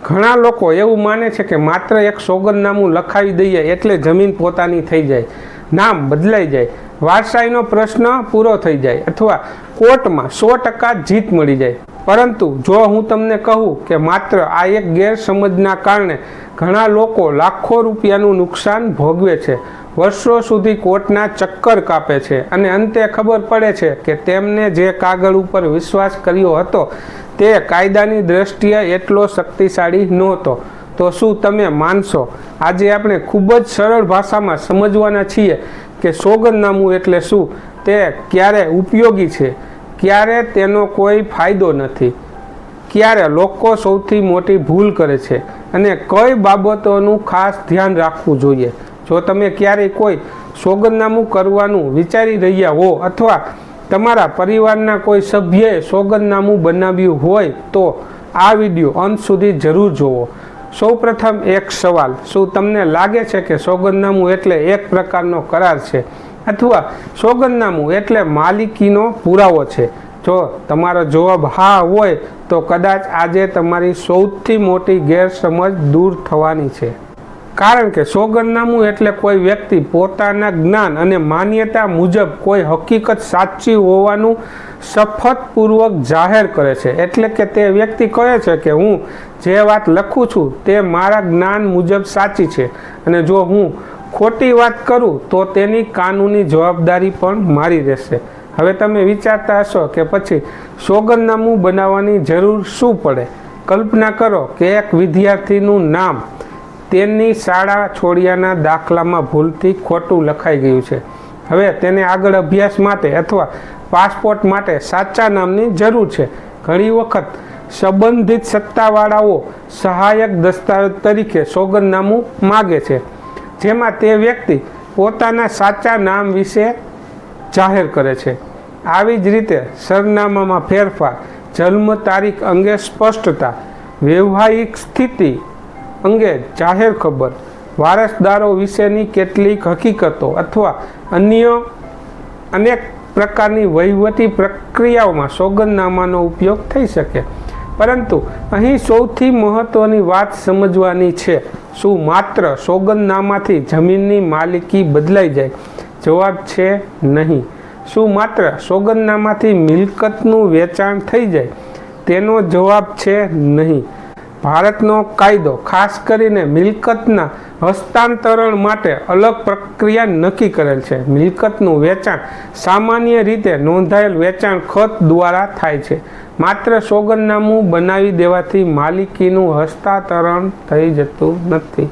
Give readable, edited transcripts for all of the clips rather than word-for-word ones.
ઘણા લોકો એવું માને છે કે માત્ર એક સોગંદનામું લખાવી દઈએ એટલે જમીન પોતાની થઈ જાય, નામ બદલાઈ જાય, વારસાઈનો પ્રશ્ન પૂરો થઈ જાય અથવા કોર્ટમાં 100% જીત મળી જાય. પરંતુ જો હું તમને કહું કે માત્ર આ એક ગેરસમજના કારણે ઘણા લોકો લાખો રૂપિયાનું નુકસાન ભોગવે છે, વર્ષો સુધી કોર્ટના ચક્કર કાપે છે અને અંતે ખબર પડે છે કે તેમને જે કાગળ ઉપર વિશ્વાસ કર્યો હતો તે કાયદાની દ્રષ્ટિએ એટલો શક્તિશાળી નહોતો, તો શું તમે માનશો? આજે આપણે ખૂબ જ સરળ ભાષામાં સમજવાના છીએ કે સોગંદનામું એટલે શું, તે ક્યારે ઉપયોગી છે, ક્યારે તેનો કોઈ ફાયદો નથી, ક્યારે લોકો સૌથી મોટી ભૂલ કરે છે અને કઈ બાબતોનું ખાસ ધ્યાન રાખવું જોઈએ. જો તમે ક્યારેય કોઈ સોગંદનામું કરવાનું વિચારી રહ્યા હો અથવા તમારા પરિવારના કોઈ સભ્યએ સોગંદનામું બનાવ્યું હોય તો આ વિડીયો અંત સુધી જરૂર જુઓ. સૌપ્રથમ એક સવાલ, શું તમને લાગે છે કે સોગંદનામું એટલે એક પ્રકારનો કરાર છે અથવા સોગંદનામું એટલે માલિકીનો પુરાવો છે? જો તમારો જવાબ હા હોય તો કદાચ આજે તમારી સૌથી મોટી ગેરસમજ દૂર થવાની છે. કારણ કે સોગંદનામું એટલે કોઈ વ્યક્તિ પોતાના જ્ઞાન અને માન્યતા મુજબ કોઈ હકીકત સાચી હોવાનું શપથપૂર્વક જાહેર કરે છે. એટલે કે તે વ્યક્તિ કહે છે કે હું જે વાત લખું છું તે મારા જ્ઞાન મુજબ સાચી છે અને જો હું ખોટી વાત કરું તો તેની કાનૂની જવાબદારી પણ મારી રહેશે. હવે તમે વિચારતા હશો કે પછી સોગંદનામું બનાવવાની જરૂર શું પડે? કલ્પના કરો કે એક વિદ્યાર્થીનું નામ તેની શાળા છોડ્યાના દાખલામાં ભૂલથી ખોટું લખાઈ ગયું છે. હવે તેને આગળ અભ્યાસ માટે અથવા પાસપોર્ટ માટે સાચા નામની જરૂર છે. ઘણી વખત સંબંધિત સત્તાવાળાઓ સહાયક દસ્તાવેજ તરીકે સોગંદનામું માગે છે, જેમાં તે વ્યક્તિ પોતાના સાચા નામ વિશે જાહેર કરે છે. આવી જ રીતે સરનામામાં ફેરફાર, જન્મ તારીખ અંગે સ્પષ્ટતા, વૈવાહિક સ્થિતિ અંગે જાહેર ખબર, વારસદારો વિશેની કેટલીક હકીકતો અથવા અન્ય અનેક પ્રકારની વહીવટી પ્રક્રિયાઓમાં સોગંદનામાનો ઉપયોગ થઈ શકે. પરંતુ અહીં સૌથી મહત્વની વાત સમજવાની છે, શું માત્ર સોગંદનામાથી જમીનની માલિકી બદલાઈ જાય? જવાબ છે નહીં. શું માત્ર સોગંદનામાથી મિલકતનું વેચાણ થઈ જાય? તેનો જવાબ છે નહીં. ભારતનો કાયદો ખાસ કરીને મિલકતના હસ્તાંતરણ માટે અલગ પ્રક્રિયા નક્કી કરેલ છે. મિલકતનું વેચાણ સામાન્ય રીતે નોંધાયેલ વેચાણ ખત દ્વારા થાય છે. માત્ર સોગંદનામું બનાવી દેવાથી માલિકીનું હસ્તાંતરણ થઈ જતું નથી.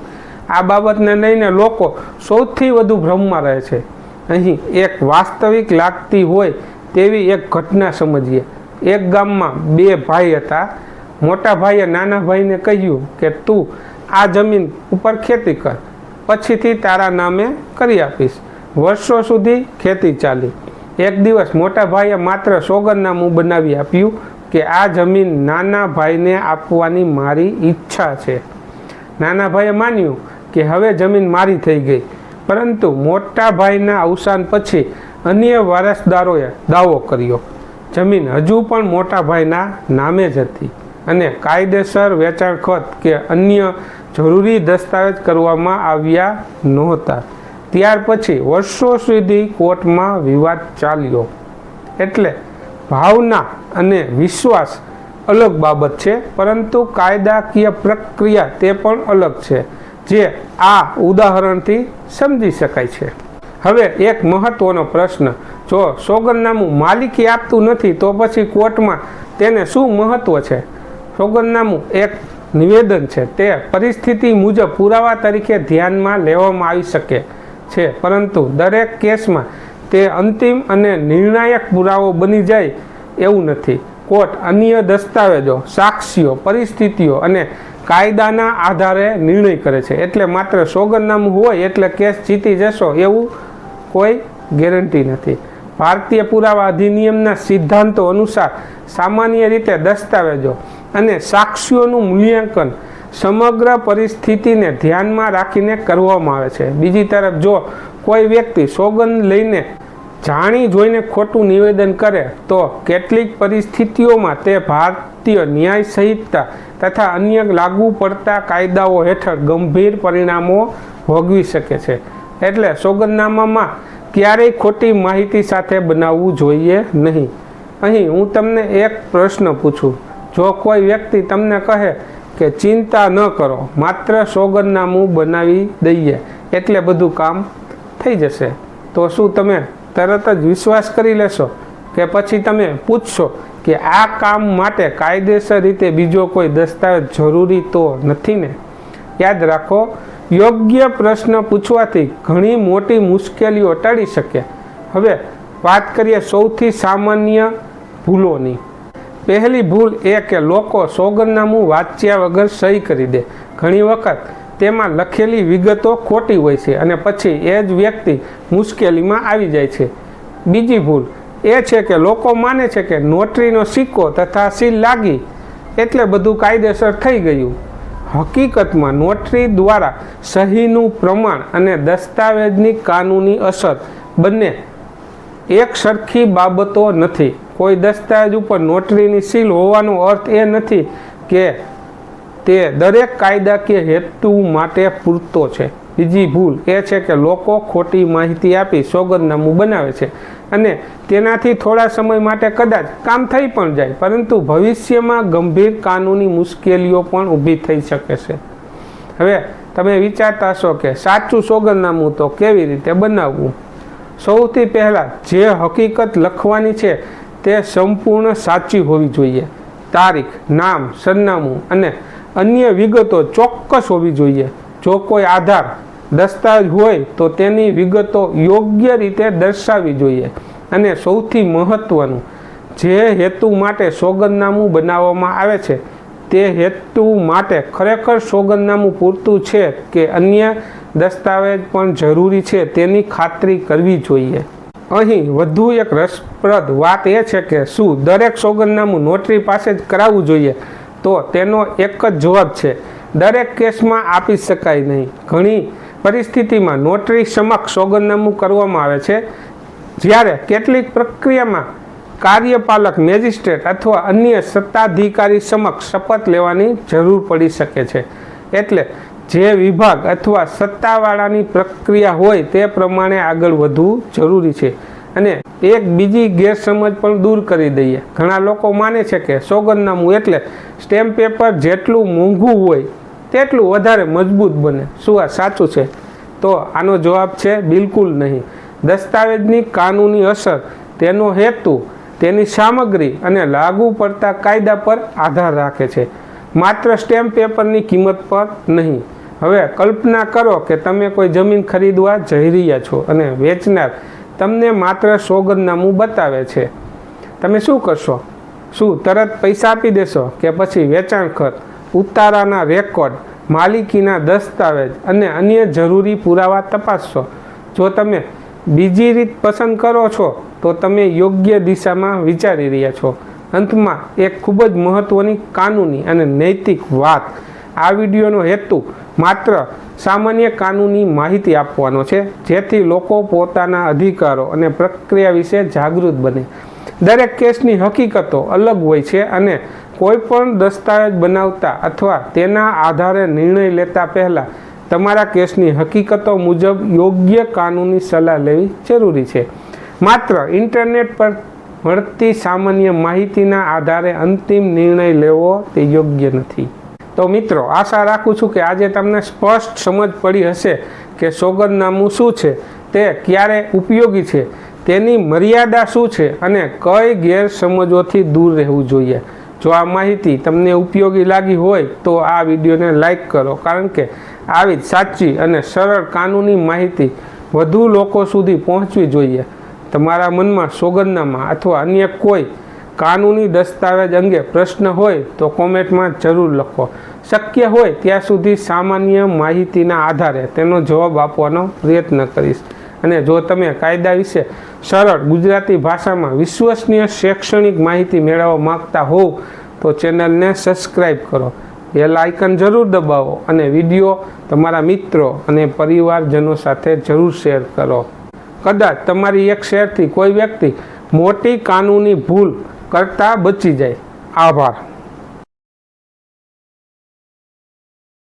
આ બાબતને લઈને લોકો સૌથી વધુ ભ્રમમાં રહે છે. અહીં એક વાસ્તવિક લાગતી હોય તેવી એક ઘટના સમજીએ. એક ગામમાં બે ભાઈ હતા. મોટા ભાઈએ નાના ભાઈને કહ્યું કે તું આ જમીન ઉપર ખેતી કર, પછીથી તારા નામે કરી આપીશ. વર્ષો સુધી ખેતી ચાલી. એક દિવસ મોટા ભાઈએ માત્ર સોગંદનામું બનાવી આપ્યું કે આ જમીન નાના ભાઈને આપવાની મારી ઈચ્છા છે. નાના ભાઈએ માન્યું કે હવે જમીન મારી થઈ ગઈ. પરંતુ મોટા ભાઈના અવસાન પછી અન્ય વારસદારોએ દાવો કર્યો. જમીન હજુ પણ મોટા ભાઈના નામે જ હતી અને કાયદેસર વેચાણ ખત કે અન્ય જરૂરી દસ્તાવેજ કરવામાં આવ્યા નહોતા. ત્યાર પછી વર્ષો સુધી કોર્ટમાં વિવાદ ચાલ્યો. એટલે ભાવના અને વિશ્વાસ અલગ બાબત છે, પરંતુ કાયદાકીય પ્રક્રિયા તે પણ અલગ છે, જે આ ઉદાહરણથી સમજી શકાય છે. હવે એક મહત્વનો પ્રશ્ન, જો સોગંદનામું માલિકી આપતું નથી તો પછી કોર્ટમાં તેને શું મહત્વ છે? સોગંદનામું એક નિવેદન છે. તે પરિસ્થિતિ મુજબ પુરાવા તરીકે ધ્યાનમાં લેવામાં આવી શકે છે, પરંતુ દરેક કેસમાં તે અંતિમ અને નિર્ણાયક પુરાવો બની જાય એવું નથી. કોર્ટ અન્ય દસ્તાવેજો, સાક્ષીઓ, પરિસ્થિતિઓ અને કાયદાના આધારે નિર્ણય કરે છે. એટલે માત્ર સોગંદનામું હોય એટલે કેસ જીતી જશો એવું કોઈ ગેરંટી નથી. ભારતીય પુરાવા અધિનિયમના સિદ્ધાંતો અનુસાર સામાન્ય રીતે દસ્તાવેજો અને સાક્ષીઓનું મૂલ્યાંકન સમગ્ર પરિસ્થિતિને ધ્યાનમાં રાખીને કરવામાં આવે છે. બીજી તરફ જો કોઈ વ્યક્તિ સોગંદ લઈને જાણી જોઈને ખોટું નિવેદન કરે તો કેટલીક પરિસ્થિતિઓમાં તે ભારતીય ન્યાય સંહિતા તથા અન્ય લાગુ પડતા કાયદાઓ હેઠળ ગંભીર પરિણામો ભોગવી શકે છે. એટલે સોગંદનામામાં ક્યારેય ખોટી માહિતી સાથે બનાવવું જોઈએ નહીં. અહીં હું તમને એક પ્રશ્ન પૂછું. જો કોઈ વ્યક્તિ તમને કહે કે ચિંતા ન કરો, માત્ર સોગંદનામું બનાવી દઈએ એટલે બધું કામ થઈ જશે, તો શું તમે તરત જ વિશ્વાસ કરી લેશો કે પછી તમે પૂછશો કે આ કામ માટે કાયદેસર રીતે બીજો કોઈ દસ્તાવેજ જરૂરી તો નથી ને? યાદ રાખો, યોગ્ય પ્રશ્ન પૂછવાથી ઘણી મોટી મુશ્કેલીઓ ટળી શકે. હવે વાત કરીએ સૌથી સામાન્ય ભૂલોની. પહેલી ભૂલ એ કે લોકો સોગંદનામું વાંચ્યા વગર સહી કરી દે. ઘણી વખત તેમાં લખેલી વિગતો ખોટી હોય છે અને પછી એ જ વ્યક્તિ મુશ્કેલીમાં આવી જાય છે. બીજી ભૂલ એ છે કે લોકો માને છે કે નોટરીનો સિક્કો તથા સીલ લાગી એટલે બધું કાયદેસર થઈ ગયું. હકીકતમાં નોટરી દ્વારા સહીનું પ્રમાણ અને દસ્તાવેજની કાનૂની અસર બંને એક સરખી બાબતો નથી. કોઈ દસ્તાવેજ ઉપર નોટરીની સીલ હોવાનો અર્થ એ નથી કે તે દરેક કાયદાકીય હેતુ માટે પૂરતો છે. બીજી ભૂલ એ છે કે લોકો ખોટી માહિતી આપી સોગંદનામું બનાવે છે અને તેનાથી થોડા સમય માટે કદાચ કામ થઈ પણ જાય, પરંતુ ભવિષ્યમાં ગંભીર કાનૂની મુશ્કેલીઓ પણ ઊભી થઈ શકે છે. હવે તમે વિચારતા હશો કે સાચું સોગંદનામું તો કેવી રીતે બનાવવું? સૌથી પહેલાં જે હકીકત લખવાની છે તે સંપૂર્ણ સાચી હોવી જોઈએ. તારીખ, નામ, સરનામું અને અન્ય વિગતો ચોક્કસ હોવી જોઈએ. જો કોઈ આધાર દસ્તાવેજ હોય તો તેની વિગતો યોગ્ય રીતે દર્શાવવી જોઈએ. અને સૌથી મહત્ત્વનું, જે હેતુ માટે સોગંદનામું બનાવવામાં આવે છે તે હેતુ માટે ખરેખર સોગંદનામું પૂરતું છે કે અન્ય દસ્તાવેજ પણ જરૂરી છે તેની ખાતરી કરવી જોઈએ. અહીં વધુ એક રસપ્રદ વાત એ છે કે શું દરેક સોગંદનામું નોટરી પાસે જ કરાવવું જોઈએ? તો તેનો એક જ જવાબ છે, દરેક કેસમાં આપી શકાય નહીં. ઘણી પરિસ્થિતિમાં નોટરી સમક્ષ સોગંદનામું કરવામાં આવે છે, જ્યારે કેટલીક પ્રક્રિયામાં કાર્યપાલક મેજિસ્ટ્રેટ અથવા અન્ય સત્તાધિકારી સમક્ષ શપથ લેવાની જરૂર પડી શકે છે. એટલે જે વિભાગ અથવા સત્તાવાળાની પ્રક્રિયા હોય તે પ્રમાણે આગળ વધવું જરૂરી છે. અને એક બીજી ગેરસમજ પણ દૂર કરી દઈએ. ઘણા લોકો માને છે કે સોગંદનામું એટલે સ્ટેમ્પ પેપર જેટલું મોંઘું હોય તેટલું વધારે મજબૂત બને. શું આ સાચું છે? તો આનો જવાબ છે બિલકુલ નહીં. દસ્તાવેજની કાનૂની અસર, તેનો હેતુ, તેની સામગ્રી અને લાગુ પડતા કાયદા પર આધાર રાખે છે, માત્ર સ્ટેમ્પ પેપરની કિંમત પર નહીં. હવે કલ્પના કરો કે તમે કોઈ જમીન ખરીદવા જઈ રહ્યા છો અને વેચનાર તમને માત્ર સોગંદનામું બતાવે છે. તમે શું કરશો? શું તરત પૈસા આપી દેશો કે પછી વેચાણ ખર્ચ, ઉતારાના રેકોર્ડ, માલિકીના દસ્તાવેજ અને અન્ય જરૂરી પુરાવા તપાસશો? જો તમે બીજી રીત પસંદ કરો છો તો તમે યોગ્ય દિશામાં વિચારી રહ્યા છો. અંતમાં એક ખૂબ જ મહત્ત્વની કાનૂની અને નૈતિક વાત. આ વિડીયોનો હેતુ માત્ર સામાન્ય કાનૂની માહિતી આપવાનો છે, જેથી લોકો પોતાના અધિકારો અને પ્રક્રિયા વિશે જાગૃત બને. દરેક કેસની હકીકતો અલગ હોય છે અને કોઈ પણ દસ્તાવેજ બનાવતા અથવા તેના આધારે નિર્ણય લેતા પહેલાં તમારા કેસની હકીકતો મુજબ યોગ્ય કાનૂની સલાહ લેવી જરૂરી છે. માત્ર ઇન્ટરનેટ પર મળતી સામાન્ય માહિતીના આધારે અંતિમ નિર્ણય લેવો તે યોગ્ય નથી. તો મિત્રો, આશા રાખું છું કે આજે તમને સ્પષ્ટ સમજ પડી હશે કે સોગંદનામું શું છે, તે ક્યારે ઉપયોગી છે, તેની મર્યાદા શું છે અને કઈ ગેરસમજોથી દૂર રહેવું જોઈએ. જો આ માહિતી તમને ઉપયોગી લાગી હોય તો આ વિડીયોને લાઈક કરો, કારણ કે આવી જ સાચી અને સરળ કાનૂની માહિતી વધુ લોકો સુધી પહોંચવી જોઈએ. તમારા મનમાં સોગંદનામા અથવા અન્ય કોઈ કાનૂની દસ્તાવેજ અંગે પ્રશ્ન હોય તો કોમેન્ટમાં જરૂર લખો. શક્ય હોય ત્યાં સુધી સામાન્ય માહિતીના આધારે તેનો જવાબ આપવાનો પ્રયત્ન કરીશ. અને જો તમે કાયદા વિશે સરળ ગુજરાતી ભાષામાં વિશ્વસનીય શૈક્ષણિક માહિતી મેળવવા માંગતા હોવ તો ચેનલને સબસ્ક્રાઈબ કરો, બેલ આઇકન જરૂર દબાવો અને વિડીયો તમારા મિત્રો અને પરિવારજનો સાથે જરૂર શેર કરો. કદાચ તમારી એક શેરથી કોઈ વ્યક્તિ મોટી કાનૂની ભૂલ કરતાં બચી જાય. આભાર.